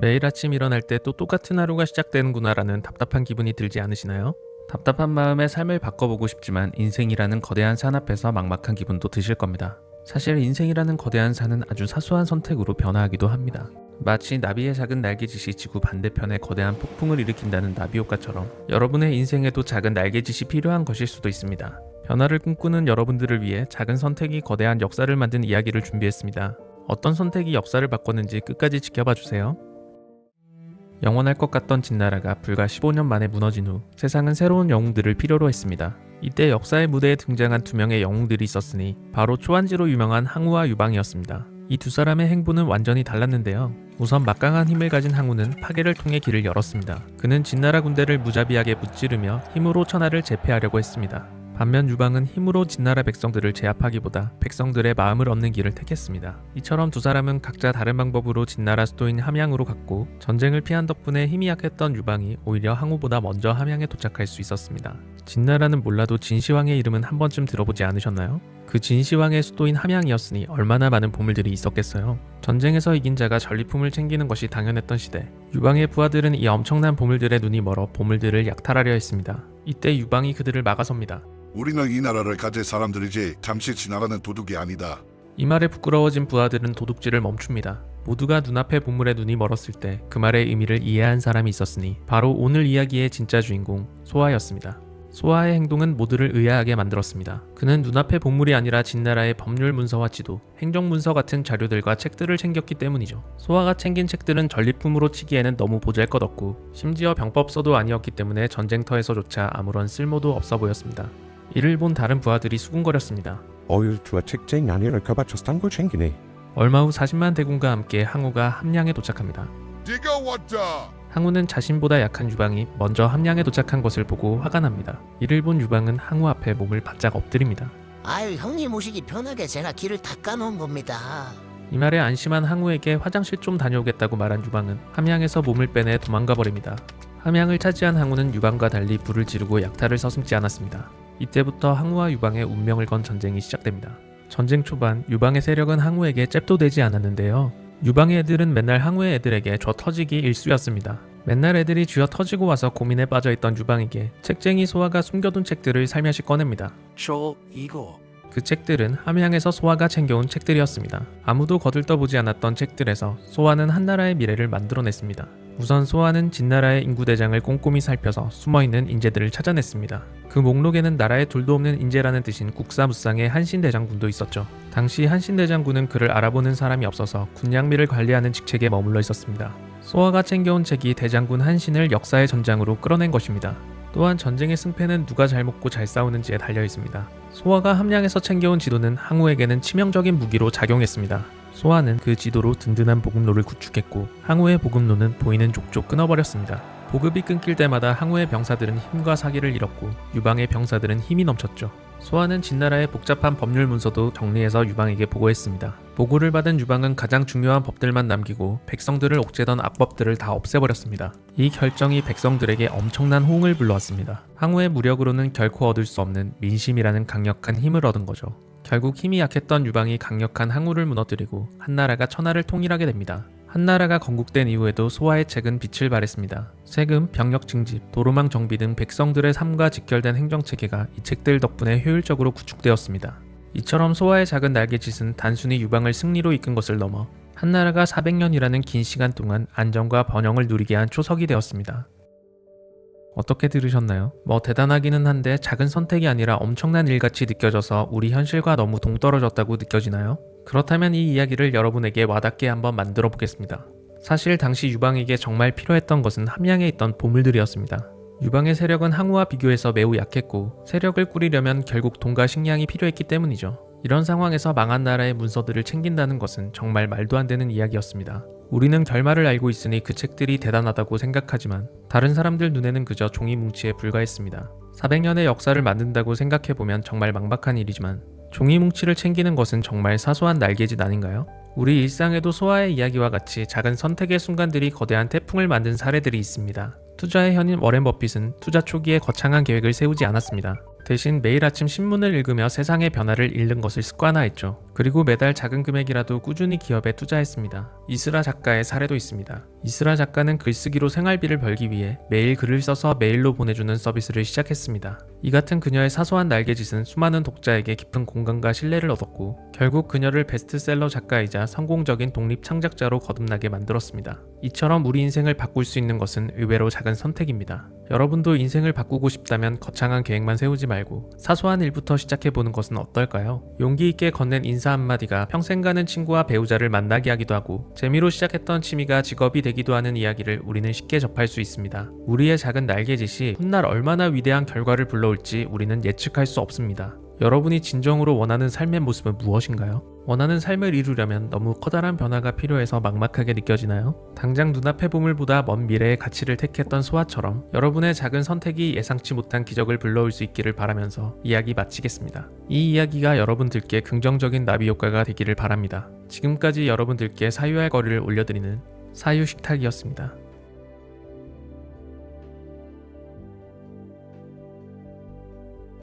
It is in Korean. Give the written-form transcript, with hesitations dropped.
매일 아침 일어날 때 또 똑같은 하루가 시작되는구나라는 답답한 기분이 들지 않으시나요? 답답한 마음에 삶을 바꿔보고 싶지만 인생이라는 거대한 산 앞에서 막막한 기분도 드실 겁니다. 사실 인생이라는 거대한 산은 아주 사소한 선택으로 변화하기도 합니다. 마치 나비의 작은 날개짓이 지구 반대편에 거대한 폭풍을 일으킨다는 나비 효과처럼 여러분의 인생에도 작은 날개짓이 필요한 것일 수도 있습니다. 변화를 꿈꾸는 여러분들을 위해 작은 선택이 거대한 역사를 만든 이야기를 준비했습니다. 어떤 선택이 역사를 바꿨는지 끝까지 지켜봐 주세요. 영원할 것 같던 진나라가 불과 15년 만에 무너진 후 세상은 새로운 영웅들을 필요로 했습니다. 이때 역사의 무대에 등장한 두 명의 영웅들이 있었으니 바로 초안지로 유명한 항우와 유방이었습니다. 이 두 사람의 행보는 완전히 달랐는데요. 우선 막강한 힘을 가진 항우는 파괴를 통해 길을 열었습니다. 그는 진나라 군대를 무자비하게 무찌르며 힘으로 천하를 제패하려고 했습니다. 반면 유방은 힘으로 진나라 백성들을 제압하기보다 백성들의 마음을 얻는 길을 택했습니다. 이처럼 두 사람은 각자 다른 방법으로 진나라 수도인 함양으로 갔고 전쟁을 피한 덕분에 힘이 약했던 유방이 오히려 항우보다 먼저 함양에 도착할 수 있었습니다. 진나라는 몰라도 진시황의 이름은 한 번쯤 들어보지 않으셨나요? 그 진시황의 수도인 함양이었으니 얼마나 많은 보물들이 있었겠어요. 전쟁에서 이긴 자가 전리품을 챙기는 것이 당연했던 시대, 유방의 부하들은 이 엄청난 보물들에 눈이 멀어 보물들을 약탈하려 했습니다. 이때 유방이 그들을 막아섭니다. 우리는 이 나라를 가질 사람들이지 잠시 지나가는 도둑이 아니다. 이 말에 부끄러워진 부하들은 도둑질을 멈춥니다. 모두가 눈앞의 보물에 눈이 멀었을 때 그 말의 의미를 이해한 사람이 있었으니 바로 오늘 이야기의 진짜 주인공 소하였습니다. 소하의 행동은 모두를 의아하게 만들었습니다. 그는 눈앞의 보물이 아니라 진나라의 법률 문서와 지도, 행정문서 같은 자료들과 책들을 챙겼기 때문이죠. 소하가 챙긴 책들은 전리품으로 치기에는 너무 보잘것없고 심지어 병법서도 아니었기 때문에 전쟁터에서조차 아무런 쓸모도 없어 보였습니다. 이를 본 다른 부하들이 수군거렸습니다. 저 책쟁이 아니랄까봐 저딴 걸 챙기네. 얼마 후 40만 대군과 함께 항우가 함양에 도착합니다. 네가 왔다. 항우는 자신보다 약한 유방이 먼저 함양에 도착한 것을 보고 화가 납니다. 이를 본 유방은 항우 앞에 몸을 바짝 엎드립니다. 아유, 형님 오시기 편하게 제가 길을 닦아놓은 겁니다. 이 말에 안심한 항우에게 화장실 좀 다녀오겠다고 말한 유방은 함양에서 몸을 빼내 도망가 버립니다. 함양을 차지한 항우는 유방과 달리 불을 지르고 약탈을 서슴지 않았습니다. 이때부터 항우와 유방의 운명을 건 전쟁이 시작됩니다. 전쟁 초반 유방의 세력은 항우에게 잽도 되지 않았는데요. 유방의 애들은 맨날 항우의 애들에게 쥐어 터지기 일쑤였습니다. 맨날 애들이 쥐어 터지고 와서 고민에 빠져있던 유방에게 책쟁이 소하가 숨겨둔 책들을 살며시 꺼냅니다. 저 이거 그 책들은 함양에서 소하가 챙겨온 책들이었습니다. 아무도 거들떠보지 않았던 책들에서 소하는 한나라의 미래를 만들어냈습니다. 우선 소하는 진나라의 인구대장을 꼼꼼히 살펴서 숨어있는 인재들을 찾아냈습니다. 그 목록에는 나라에 둘도 없는 인재라는 뜻인 국사무상의 한신대장군도 있었죠. 당시 한신대장군은 그를 알아보는 사람이 없어서 군량미를 관리하는 직책에 머물러 있었습니다. 소하가 챙겨온 책이 대장군 한신을 역사의 전장으로 끌어낸 것입니다. 또한 전쟁의 승패는 누가 잘 먹고 잘 싸우는지에 달려있습니다. 소하가 함양에서 챙겨온 지도는 항우에게는 치명적인 무기로 작용했습니다. 소하는 그 지도로 든든한 보급로를 구축했고 항우의 보급로는 보이는 족족 끊어버렸습니다. 보급이 끊길 때마다 항우의 병사들은 힘과 사기를 잃었고 유방의 병사들은 힘이 넘쳤죠. 소하는 진나라의 복잡한 법률 문서도 정리해서 유방에게 보고했습니다. 보고를 받은 유방은 가장 중요한 법들만 남기고 백성들을 옥죄던 악법들을 다 없애버렸습니다. 이 결정이 백성들에게 엄청난 호응을 불러왔습니다. 항우의 무력으로는 결코 얻을 수 없는 민심이라는 강력한 힘을 얻은 거죠. 결국 힘이 약했던 유방이 강력한 항우를 무너뜨리고 한나라가 천하를 통일하게 됩니다. 한나라가 건국된 이후에도 소하의 책은 빛을 발했습니다. 세금, 병력 증집, 도로망 정비 등 백성들의 삶과 직결된 행정체계가 이 책들 덕분에 효율적으로 구축되었습니다. 이처럼 소하의 작은 날개짓은 단순히 유방을 승리로 이끈 것을 넘어 한나라가 400년이라는 긴 시간 동안 안정과 번영을 누리게 한 초석이 되었습니다. 어떻게 들으셨나요? 대단하기는 한데 작은 선택이 아니라 엄청난 일같이 느껴져서 우리 현실과 너무 동떨어졌다고 느껴지나요? 그렇다면 이 이야기를 여러분에게 와닿게 한번 만들어 보겠습니다. 사실 당시 유방에게 정말 필요했던 것은 함양에 있던 보물들이었습니다. 유방의 세력은 항우와 비교해서 매우 약했고 세력을 꾸리려면 결국 돈과 식량이 필요했기 때문이죠. 이런 상황에서 망한 나라의 문서들을 챙긴다는 것은 정말 말도 안 되는 이야기였습니다. 우리는 결말을 알고 있으니 그 책들이 대단하다고 생각하지만 다른 사람들 눈에는 그저 종이 뭉치에 불과했습니다. 400년의 역사를 만든다고 생각해보면 정말 막막한 일이지만 종이 뭉치를 챙기는 것은 정말 사소한 날개짓 아닌가요? 우리 일상에도 소하의 이야기와 같이 작은 선택의 순간들이 거대한 태풍을 만든 사례들이 있습니다. 투자의 현인 워렌 버핏은 투자 초기에 거창한 계획을 세우지 않았습니다. 대신 매일 아침 신문을 읽으며 세상의 변화를 읽는 것을 습관화했죠. 그리고 매달 작은 금액이라도 꾸준히 기업에 투자했습니다. 이스라 작가의 사례도 있습니다. 이스라 작가는 글쓰기로 생활비를 벌기 위해 매일 글을 써서 메일로 보내주는 서비스를 시작했습니다. 이 같은 그녀의 사소한 날개짓은 수많은 독자에게 깊은 공감과 신뢰를 얻었고 결국 그녀를 베스트셀러 작가이자 성공적인 독립 창작자로 거듭나게 만들었습니다. 이처럼 우리 인생을 바꿀 수 있는 것은 의외로 작은 선택입니다. 여러분도 인생을 바꾸고 싶다면 거창한 계획만 세우지 말고 사소한 일부터 시작해보는 것은 어떨까요? 용기 있게 건넨 인사 한마디가 평생 가는 친구와 배우자를 만나게 하기도 하고 재미로 시작했던 취미가 직업이 되기도 하는 이야기를 우리는 쉽게 접할 수 있습니다. 우리의 작은 날개짓이 훗날 얼마나 위대한 결과를 불러올지 우리는 예측할 수 없습니다. 여러분이 진정으로 원하는 삶의 모습은 무엇인가요? 원하는 삶을 이루려면 너무 커다란 변화가 필요해서 막막하게 느껴지나요? 당장 눈앞의 보물보다 먼 미래의 가치를 택했던 소아처럼 여러분의 작은 선택이 예상치 못한 기적을 불러올 수 있기를 바라면서 이야기 마치겠습니다. 이 이야기가 여러분들께 긍정적인 나비 효과가 되기를 바랍니다. 지금까지 여러분들께 사유할 거리를 올려드리는 사유식탁이었습니다.